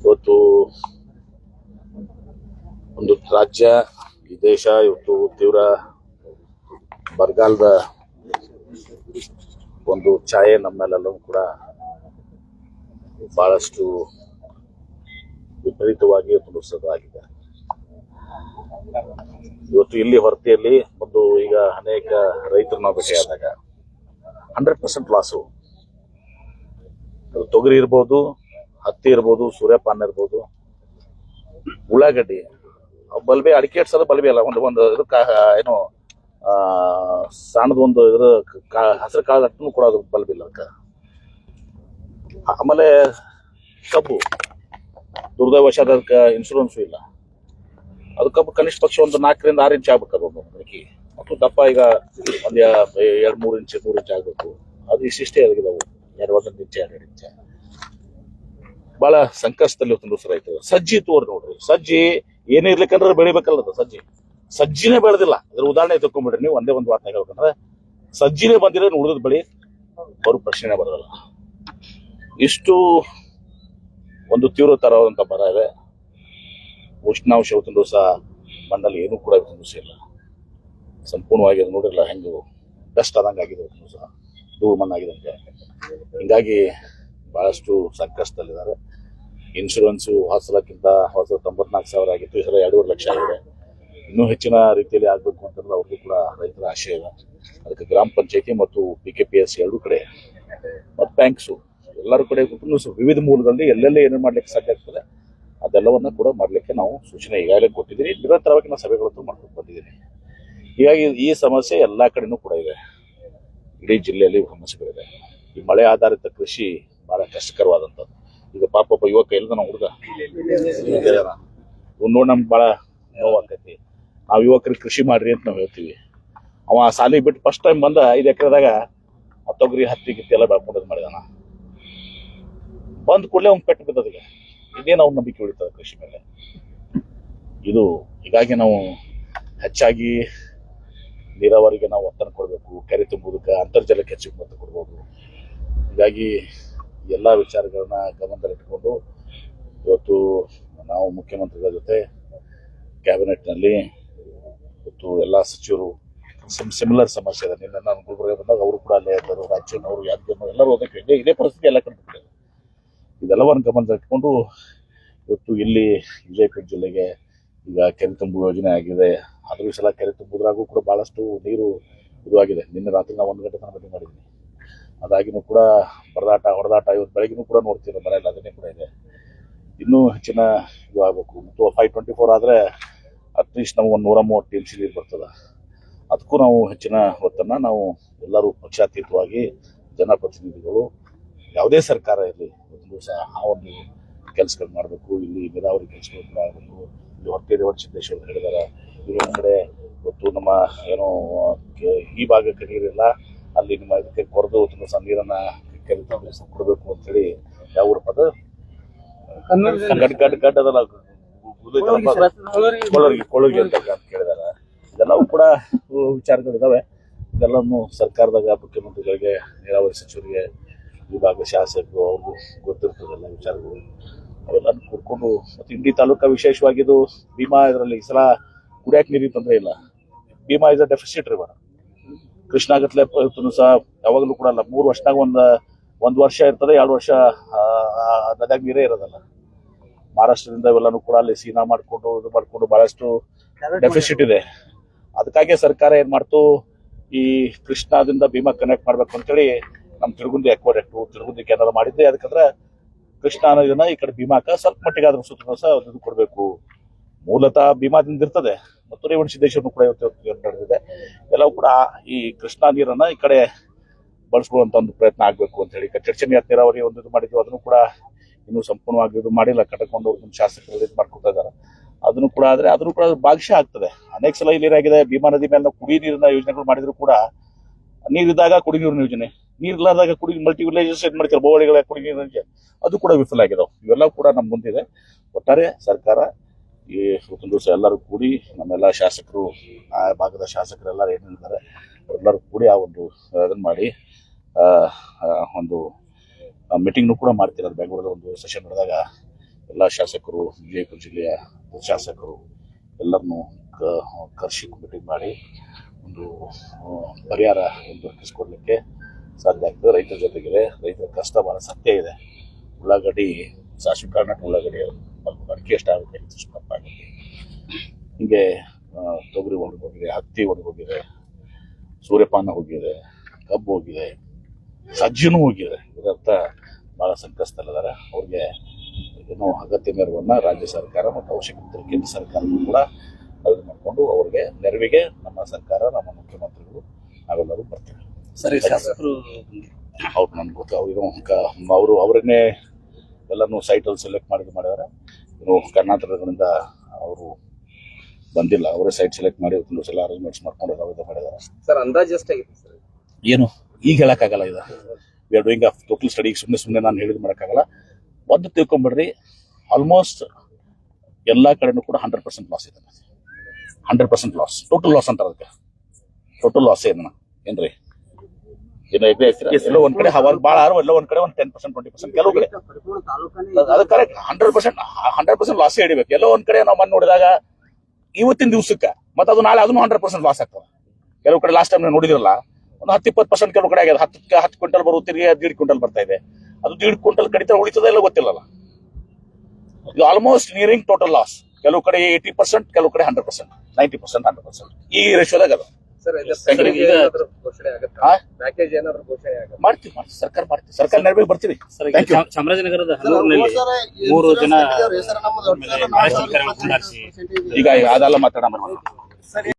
ಇವತ್ತು ಒಂದು ರಾಜ್ಯ, ಈ ದೇಶ ಇವತ್ತು ತೀವ್ರ ಬರಗಾಲದ ಒಂದು ಛಾಯೆ ನಮ್ಮೆಲ್ಲವೂ ಕೂಡ ಬಹಳಷ್ಟು ವಿಪರೀತವಾಗಿ ನುಡಿಸೋದಾಗಿದೆ. ಇವತ್ತು ಇಲ್ಲಿ ಹೊರತಿಯಲ್ಲಿ ಒಂದು ಈಗ ಅನೇಕ ರೈತರು ನಾವು ಭೇಟಿಯಾದಾಗ 100% ಲಾಸು. ತೊಗರಿ ಇರ್ಬೋದು, ಹತ್ತಿ ಇರ್ಬೋದು, ಸೂರ್ಯಪಾನ ಇರ್ಬೋದು, ಉಳ್ಳಾಗಡ್ಡಿ, ಬಲ್ಬೆ ಅಡಿಕೆ ಸಲ ಬಲ್ಬೆ ಅಲ್ಲ, ಒಂದು ಇದಕ್ಕೆ ಏನು ಸಣ್ಣದ ಒಂದು ಇದ್ರ ಹಸಿರು ಕಾಳು ಕೂಡ ಅದು ಬಲ್ಬಿಲ್ಲ ಅದಕ್ಕೆ. ಆಮೇಲೆ ಕಬ್ಬು ದುರ್ದೈವಶಾದ ಅದಕ್ಕೆ ಇನ್ಶೂರೆನ್ಸು ಇಲ್ಲ. ಅದು ಕಬ್ಬು ಕನಿಷ್ಠ ಪಕ್ಷ ಒಂದು 4 ರಿಂದ 6 ಇಂಚ್ ಆಗ್ಬೇಕು. ಅದು ಅಡಿಕೆ ಮತ್ತು ದಪ್ಪ ಈಗ ಒಂದು 2-3 ಇಂಚ್ 3 ಇಂಚ್ ಆಗ್ಬೇಕು. ಅದು ಇಷ್ಟಿಷ್ಟೇ ಆಗಿದಾವು, 1 ಇಂಚ್ 2 ಇಂಚ್. ಬಹಳ ಸಂಕಷ್ಟದಲ್ಲಿ ಒಂದು ರೈತರು. ಸಜ್ಜಿ ತೋರ್ ನೋಡ್ರಿ, ಸಜ್ಜಿ ಏನೇ ಇರ್ಲಿಕ್ಕಂದ್ರೆ ಬೆಳಿಬೇಕಲ್ಲದ ಸಜ್ಜಿನೇ ಬೆಳೆದಿಲ್ಲ. ಅದ್ರ ಉದಾಹರಣೆ ತಕೊಂಡ್ಬಿಡ್ರಿ ನೀವು. ಒಂದೇ ಒಂದು ವಾರ್ತೆ ಹೇಳ್ಬೇಕಂದ್ರೆ ಸಜ್ಜಿನೇ ಬಂದಿರೋ ಉಳಿದ ಬೆಳಿ ಅವ್ರ ಪ್ರಶ್ನೆ ಬರೋದಲ್ಲ. ಇಷ್ಟು ಒಂದು ತೀವ್ರತರವಾದಂತ ಬರ ಇದೆ. ಉಷ್ಣಾಂಶ ಇವತ್ತಿನ ದಿವಸ ಮಣ್ಣಲ್ಲಿ ಏನೂ ಕೂಡ ಇವತ್ತಿನ ದಿವಸ ಇಲ್ಲ. ಸಂಪೂರ್ಣವಾಗಿ ಅದು ನೋಡಿರಲ್ಲ ಹೆಂಗು ಡಸ್ಟ್ ಆದಂಗೆ ಆಗಿದೆ ಇವತ್ತಿನ ದಿವಸ, ಧೂಳು ಮಣ್ಣಾಗಿದಂಗೆ. ಹಿಂಗಾಗಿ ಬಹಳಷ್ಟು ಸಂಕಷ್ಟದಲ್ಲಿದ್ದಾರೆ. ಇನ್ಶೂರೆನ್ಸು ಹೊಸಲಕ್ಕಿಂತ 94,000 ಆಗಿತ್ತು, ಈ ಸಲ 2.5 ಲಕ್ಷ ಆಗಿದೆ. ಇನ್ನೂ ಹೆಚ್ಚಿನ ರೀತಿಯಲ್ಲಿ ಆಗಬೇಕು ಅಂತಂದ್ರೆ ಅವ್ರಿಗೂ ಕೂಡ ರೈತರ ಆಶೆ ಇದೆ. ಅದಕ್ಕೆ ಗ್ರಾಮ ಪಂಚಾಯತಿ ಮತ್ತು PKPS ಎರಡೂ ಕಡೆ ಮತ್ತು ಬ್ಯಾಂಕ್ಸು ಎಲ್ಲರ ಕಡೆ ವಿವಿಧ ಮೂಲಗಳಲ್ಲಿ ಎಲ್ಲೆಲ್ಲ ಏನೇನು ಮಾಡ್ಲಿಕ್ಕೆ ಸಾಧ್ಯ ಆಗ್ತದೆ ಅದೆಲ್ಲವನ್ನ ಕೂಡ ಮಾಡ್ಲಿಕ್ಕೆ ನಾವು ಸೂಚನೆ ಈಗಾಗಲೇ ಕೊಟ್ಟಿದ್ದೀನಿ. ನಿರಂತರವಾಗಿ ನಾವು ಸಭೆಗಳಂತೂ ಮಾಡ್ಕೊಂಡು ಬಂದಿದ್ದೀನಿ. ಹೀಗಾಗಿ ಈ ಸಮಸ್ಯೆ ಎಲ್ಲಾ ಕಡೆನೂ ಕೂಡ ಇದೆ. ಇಡೀ ಜಿಲ್ಲೆಯಲ್ಲಿ ಸಮಸ್ಯೆಗಳಿದೆ. ಈ ಮಳೆ ಆಧಾರಿತ ಕೃಷಿ ಬಹಳ ಕಷ್ಟಕರವಾದಂಥದ್ದು. ಈಗ ಪಾಪ ಯುವಕ ಎಲ್ಲ ನಾವು ಹುಡುಗ ನೋಡಿ ನಮ್ಗೆ ಬಹಳ ನೋವಾಗ್ತೈತಿ. ನಾವು ಯುವಕರಿಗೆ ಕೃಷಿ ಮಾಡ್ರಿ ಅಂತ ನಾವು ಹೇಳ್ತೀವಿ. ಅವ ಸಾಲಿಗೆ ಬಿಟ್ಟು ಫಸ್ಟ್ ಟೈಮ್ ಬಂದ 5 ಎಕರೆದಾಗ ತೊಗರಿ ಹತ್ತಿ ಗಿತ್ತಿ ಎಲ್ಲ ಬೆಳ್ಕೊಂಡದ್ ಮಾಡಿದಾನ. ಬಂದ್ ಕೂಡಲೇ ಅವ್ನು ಪೆಟ್ಟು ಬಿದ್ದದಿಗೆ ಇದೇನು ಅವ್ನ ನಂಬಿಕೆ ಉಳಿತದ ಕೃಷಿ ಮೇಲೆ. ಇದು ಹೀಗಾಗಿ ನಾವು ಹೆಚ್ಚಾಗಿ ನೀರಾವರಿಗೆ ನಾವು ಒತ್ತನ್ನು ಕೊಡಬೇಕು. ಕೆರೆ ತುಂಬುವುದಕ್ಕೆ, ಅಂತರ್ಜಲಕ್ಕೆ ಹೆಚ್ಚಿಗೆ ಒತ್ತು ಕೊಡ್ಬೋದು. ಹೀಗಾಗಿ ಎಲ್ಲ ವಿಚಾರಗಳನ್ನ ಗಮನದಲ್ಲಿಟ್ಕೊಂಡು ಇವತ್ತು ನಾವು ಮುಖ್ಯಮಂತ್ರಿಗಳ ಜೊತೆ ಕ್ಯಾಬಿನೆಟ್ನಲ್ಲಿ ಇವತ್ತು ಎಲ್ಲ ಸಚಿವರು ಸಿಮಿಲರ್ ಸಮಸ್ಯೆ ಇದೆ. ನಿನ್ನೆ ನಾನು ಗುಲ್ಬರ್ಗ ಬಂದಾಗ ಅವರು ಕೂಡ ಅಲ್ಲೇ ಇದ್ದರು, ರಾಜ್ಯನವರು, ಯಾದಗಿರಿ ಎಲ್ಲರೂ ಹೋಗಕ್ಕೆ ಇದೇ ಪರಿಸ್ಥಿತಿ ಎಲ್ಲ ಕಡೆ ಬಿಟ್ಟಿದೆ. ಇದೆಲ್ಲವನ್ನು ಗಮನದಲ್ಲಿಟ್ಕೊಂಡು ಇವತ್ತು ಇಲ್ಲಿ ವಿಜಯಪುರ ಜಿಲ್ಲೆಗೆ ಈಗ ಕೆರೆ ತುಂಬುವ ಯೋಜನೆ ಆಗಿದೆ. ಅದ್ರ ಸಲ ಕೆರೆ ತುಂಬುದ್ರಾಗೂ ಕೂಡ ಬಹಳಷ್ಟು ನೀರು ಇದು ಆಗಿದೆ. ನಿನ್ನೆ ರಾತ್ರಿ ನಾವು 1 ಗಂಟೆ ತನಕ ಮೀಟಿಂಗ್ ಮಾಡಿದ್ದೀನಿ. ಅದಾಗಿನೂ ಕೂಡ ಹೊಡೆದಾಟ ಇವತ್ತು ಬೆಳಗ್ಗೆನೂ ಕೂಡ ನೋಡ್ತೀವಿ ಮನೆಯಲ್ಲಿ ಅದನ್ನೇ ಕೂಡ ಇದೆ. ಇನ್ನೂ ಹೆಚ್ಚಿನ ಇದು ಆಗಬೇಕು. ಮತ್ತು 524 ಆದರೆ ಅಟ್ಲೀಸ್ಟ್ ನಮ್ಗೆ ಒಂದು 130 TMC ನೀರು ಬರ್ತದೆ. ಅದಕ್ಕೂ ನಾವು ಹೆಚ್ಚಿನ ಒತ್ತನ್ನು ನಾವು ಎಲ್ಲರೂ ಪಕ್ಷಾತೀತವಾಗಿ ಜನಪ್ರತಿನಿಧಿಗಳು ಯಾವುದೇ ಸರ್ಕಾರ ಇರಲಿ ಒಂದು ದಿವಸ ಆ ಒಂದು ಕೆಲಸಗಳು ಮಾಡಬೇಕು. ಇಲ್ಲಿ ನೀರಾವರಿ ಕೆಲಸಗಳು ಕೂಡ ಆಗಬೇಕು. ಇಲ್ಲಿ ಹೊರಟೆ ರೇವಣಸಿದ್ದೇಶ್ವರ ಹೇಳಿದಾರೆ. ಇನ್ನೊಂದು ಕಡೆ ಇವತ್ತು ನಮ್ಮ ಏನೋ ಈ ಭಾಗಕ್ಕೆ ನೀರಿಲ್ಲ, ಅಲ್ಲಿ ನಿಮ್ಮ ಇದಕ್ಕೆ ಕೊರೆದು ದಿವಸ ನೀರನ್ನ ಕೊಡಬೇಕು ಅಂತೇಳಿ ಯಾವ ಊರ ಪದ ಗಡ್ ಅದಲ್ಲ ಕೊಳ್ಳೋರಿಗೆ ಅಂತ ಕೇಳಿದಾರೆ. ಇದೆಲ್ಲವೂ ಕೂಡ ವಿಚಾರಗಳಿದಾವೆ. ಇದೆಲ್ಲವನ್ನು ಸರ್ಕಾರದಾಗ ಮುಖ್ಯಮಂತ್ರಿಗಳಿಗೆ, ನೀರಾವರಿ ಸಚಿವರಿಗೆ, ವಿಭಾಗ ಶಾಸಕರು ಅವ್ರಿಗೂ ಗೊತ್ತಿರ್ತದೆಲ್ಲ ವಿಚಾರಗಳು. ಅವೆಲ್ಲ ಕೂಡ್ಕೊಂಡು ಮತ್ತು ಇಂಡಿ ತಾಲೂಕ ವಿಶೇಷವಾಗಿದ್ದು ಭೀಮಾ ಇದರಲ್ಲಿ ಈ ಸಲ ಕುಡಿಯಕ್ಕೆ ನೀರಿಗೆ ತೊಂದರೆ ಇಲ್ಲ. Bhima is a deficit river. ಕೃಷ್ಣಾಗತ್ಲೆ ಸಹ ಯಾವಾಗಲೂ ಕೂಡ ಅಲ್ಲ, 3 ವರ್ಷದಾಗ ಒಂದು ವರ್ಷ ಇರ್ತದೆ, 2 ವರ್ಷ ನದಿಯಾಗ ನೀರೇ ಇರೋದಲ್ಲ. ಮಹಾರಾಷ್ಟ್ರದಿಂದ ಇವೆಲ್ಲನೂ ಕೂಡ ಅಲ್ಲಿ ಸೀನಾ ಮಾಡ್ಕೊಂಡು ಇದು ಮಾಡ್ಕೊಂಡು ಬಹಳಷ್ಟು ಡೆಫಿಸಿಟ್ ಇದೆ. ಅದಕ್ಕಾಗಿ ಸರ್ಕಾರ ಏನ್ ಮಾಡ್ತು, ಈ ಕೃಷ್ಣಾದಿಂದ ಭೀಮಾ ಕನೆಕ್ಟ್ ಮಾಡ್ಬೇಕು ಅಂತೇಳಿ ನಮ್ಮ ತಿರುಗುಂದಿ ಅಕ್ವಾಡೆಕ್ಟು ತಿರುಗುಂದಿ ಕೆನಾಲ್ ಮಾಡಿದ್ದೆ. ಅದಕ್ಕಂದ್ರೆ ಕೃಷ್ಣಾ ನದಿನ ಈ ಕಡೆ ಭೀಮಾಕ ಸ್ವಲ್ಪ ಮಟ್ಟಿಗೆ ಆದ್ರೂ ಸುತ್ತ ಸಹ ಇದು ಕೊಡಬೇಕು. ಮೂಲತಃ ಭೀಮಾದಿಂದ ಇರ್ತದೆ ಮತ್ತು ರೇವಣಸಿದ್ದೇಶ್ವರನು ಕೂಡ ಇವತ್ತು ನಡೆದಿದೆ. ಎಲ್ಲವೂ ಕೂಡ ಈ ಕೃಷ್ಣಾ ನೀರನ್ನ ಈ ಕಡೆ ಬಳಸ್ಕೊಳ್ಳುವಂತ ಒಂದು ಪ್ರಯತ್ನ ಆಗ್ಬೇಕು ಅಂತ ಹೇಳಿ ಚರ್ಚೆ ನೀರಾವರಿ ಒಂದು ಇದು ಮಾಡಿದ್ವಿ. ಅದನ್ನು ಕೂಡ ಇನ್ನೂ ಸಂಪೂರ್ಣವಾಗಿ ಇದು ಮಾಡಿಲ್ಲ. ಕಟ್ಕೊಂಡು ಶಾಸಕರು ಇದು ಮಾಡ್ಕೊತಾ ಇದ್ದಾರೆ. ಅದನ್ನು ಕೂಡ ಆದ್ರೆ ಅದನ್ನು ಕೂಡ ಭಾಗಶಃ ಆಗ್ತದೆ. ಅನೇಕ ಸಲ ಇಲ್ಲೇನಾಗಿದೆ, ಭೀಮಾ ನದಿ ಮೇಲೆ ನಾವು ಕುಡಿ ನೀರಿನ ಯೋಜನೆಗಳು ಮಾಡಿದ್ರು ಕೂಡ ನೀರಿದ್ದಾಗ ಕುಡಿ ನೀರಿನ ಯೋಜನೆ, ನೀರಿಲ್ಲದಾಗ ಕುಡಿ ಮಲ್ಟಿ ವಿಲೇಜಸ್ ಏನ್ ಮಾಡ್ತಾರೆ ಬೋವಳಿಗಳ ಕುಡಿ ನೀರಿನ ಅದು ಕೂಡ ವಿಫಲ ಆಗಿದಾವೆ. ಇವೆಲ್ಲ ಕೂಡ ನಮ್ಮ ಮುಂದಿದೆ. ಒಟ್ಟಾರೆ ಸರ್ಕಾರ ಈ ಒಂದು ದಿವಸ ಎಲ್ಲರೂ ಕೂಡಿ ನಮ್ಮೆಲ್ಲ ಶಾಸಕರು, ಆ ಭಾಗದ ಶಾಸಕರೆಲ್ಲರೂ ಏನಿದ್ದಾರೆ ಎಲ್ಲರೂ ಕೂಡಿ ಆ ಒಂದು ಅದನ್ನ ಮಾಡಿ ಒಂದು ಮೀಟಿಂಗ್ನು ಕೂಡ ಮಾಡ್ತಿರೋದು. ಬೆಂಗಳೂರಲ್ಲಿ ಒಂದು ಸೆಷನ್ ನಡೆದಾಗ ಎಲ್ಲ ಶಾಸಕರು, ವಿಜಯಪುರ ಜಿಲ್ಲೆಯ ಶಾಸಕರು ಎಲ್ಲರನ್ನೂ ಕರೆಸಿ ಮೀಟಿಂಗ್ ಮಾಡಿ ಒಂದು ಪರಿಹಾರ ದೊರಕಿಸ್ಕೊಡ್ಲಿಕ್ಕೆ ಸಾಧ್ಯ ಆಗ್ತದೆ. ರೈತರ ಜೊತೆಗಿದೆ, ರೈತರ ಕಷ್ಟ ಬಹಳ ಸತ್ಯ ಇದೆ. ಉಳ್ಳಾಗಡ್ಡಿ, ಸಾಸಿವೆ ಕಾಳು, ಉಳ್ಳಾಗಡ್ಡಿ ಅಡಿಕೆ ಎಷ್ಟಾಗುತ್ತೆ, ಆಗುತ್ತೆ. ಹಿಂಗೆ ತೊಗರಿ ಒಣಗೋಗಿದೆ, ಹತ್ತಿ ಒಣಗೋಗಿದೆ, ಸೂರ್ಯಪಾನ ಹೋಗಿದೆ, ಕಬ್ಬು ಹೋಗಿದೆ, ಸಜ್ಜಿನೂ ಹೋಗಿದೆ. ಇದರರ್ಥ ಬಹಳ ಸಂಕಷ್ಟದಲ್ಲಿದ್ದಾರೆ. ಅವ್ರಿಗೆ ಏನೋ ಅಗತ್ಯ ನೆರವನ್ನ ರಾಜ್ಯ ಸರ್ಕಾರ ಮತ್ತು ಅವಶ್ಯಕತೆ ಕೇಂದ್ರ ಸರ್ಕಾರಗಳು ಕೂಡ ಇದು ಮಾಡಿಕೊಂಡು ಅವ್ರಿಗೆ ನೆರವಿಗೆ ನಮ್ಮ ಸರ್ಕಾರ, ನಮ್ಮ ಮುಖ್ಯಮಂತ್ರಿಗಳು ನಾವೆಲ್ಲರೂ ಬರ್ತೀವಿ. ಸರಿ, ಶಾಸಕರು ಅವ್ರು ನನ್ಗೆ ಗೊತ್ತು, ಅವರು ಅವರನ್ನೇ ಎಲ್ಲನೂ ಸೈಟಲ್ಲಿ ಸೆಲೆಕ್ಟ್ ಮಾಡಿದ್ದಾರೆ. ಇನ್ನು ಕರ್ನಾಟಕದಿಂದ ಅವರು ಬಂದಿಲ್ಲ, ಅವರೇ ಸೈಟ್ ಸೆಲೆಕ್ಟ್ ಮಾಡಿ ಎಲ್ಲ ಅರೇಂಜ್ಮೆಂಟ್ಸ್ ಮಾಡ್ಕೊಂಡು ಇದು ಮಾಡಿದ್ದಾರೆ. ಸರ್, ಅಂದಾಜು ಎಷ್ಟಾಗಿತ್ತು ಸರ್? ಏನು ಈಗ ಹೇಳಕ್ಕಾಗಲ್ಲ. ಇದು we are doing total study. ಸುಮ್ಮನೆ ನಾನು ಹೇಳಿದ್ ಮಾಡೋಕ್ಕಾಗಲ್ಲ. ಒಂದು ತಿಳ್ಕೊಂಬಿಡ್ರಿ, ಆಲ್ಮೋಸ್ಟ್ ಎಲ್ಲ ಕಡೆನೂ ಕೂಡ 100% ಲಾಸ್ ಇದೆ. 100% ಲಾಸ್, ಟೋಟಲ್ ಲಾಸ್ ಅಂತಾರೆ ಅದಕ್ಕೆ. ಟೋಟಲ್ ಲಾಸ್ ಏನ್ರಿ? ಎಲ್ಲೋ ಒಂದ್ ಕಡೆ ಭಾಳ, ಎಲ್ಲೋ ಒಂದ್ ಕಡೆ ಒಂದು 10%, 20%, ಕೆಲವು ಕಡೆ ಅದು ಕರೆಕ್ಟ್. 100% ಲಾಸೇ ಹಿಡಿಬೇಕು. ಎಲ್ಲೋ ಒಂದ್ ಕಡೆ ನಾವು ಮಣ್ಣು ನೋಡಿದಾಗ ಇವತ್ತಿನ ದಿವಸಕ್ಕೆ ಮತ್ತೆ ಅದು ನಾಳೆ ಅದನ್ನು 100% ಲಾಸ್ ಆಗ್ತದೆ. ಕೆಲವು ಕಡೆ ಲಾಸ್ಟ್ ಟೈಮ್ ನೋಡಿದ್ರಲ್ಲ, ಒಂದು 10-20% ಕೆಲವು ಕಡೆ ಆಗಿದೆ. 10 ಕ್ವಿಂಟಲ್ ಬರೋ ತಿರುಗಿ 1.5 ಕ್ವಿಂಟಲ್ ಬರ್ತಾ ಇದೆ. ಅದು 1.5 ಕ್ವಿಂಟಲ್ ಕಡಿತ ಉಳಿತದ ಇಲ್ಲ ಗೊತ್ತಿಲ್ಲಲ್ಲ. ಇದು ಆಲ್ಮೋಸ್ಟ್ ನಿಯರಿಂಗ್ ಟೋಟಲ್ ಲಾಸ್. ಕೆಲವು ಕಡೆ 80%, ಕೆಲವು ಕಡೆ 100%, 90%, 100%. ಈ ರೇಷಿಯೋದಾಗ ಅದು ಮಾಡ್ತೀವಿ. ಸರ್ಕಾರ ಮಾಡ್ತೀವಿ, ಸರ್ಕಾರ ನೆರವಿಗೆ ಬರ್ತೀವಿ. ಚಾಮರಾಜನಗರದ ಹನೂರಿನಲ್ಲಿ 3 ಜನ ಈಗ ಅದೆಲ್ಲ ಮಾತಾಡೋಣ.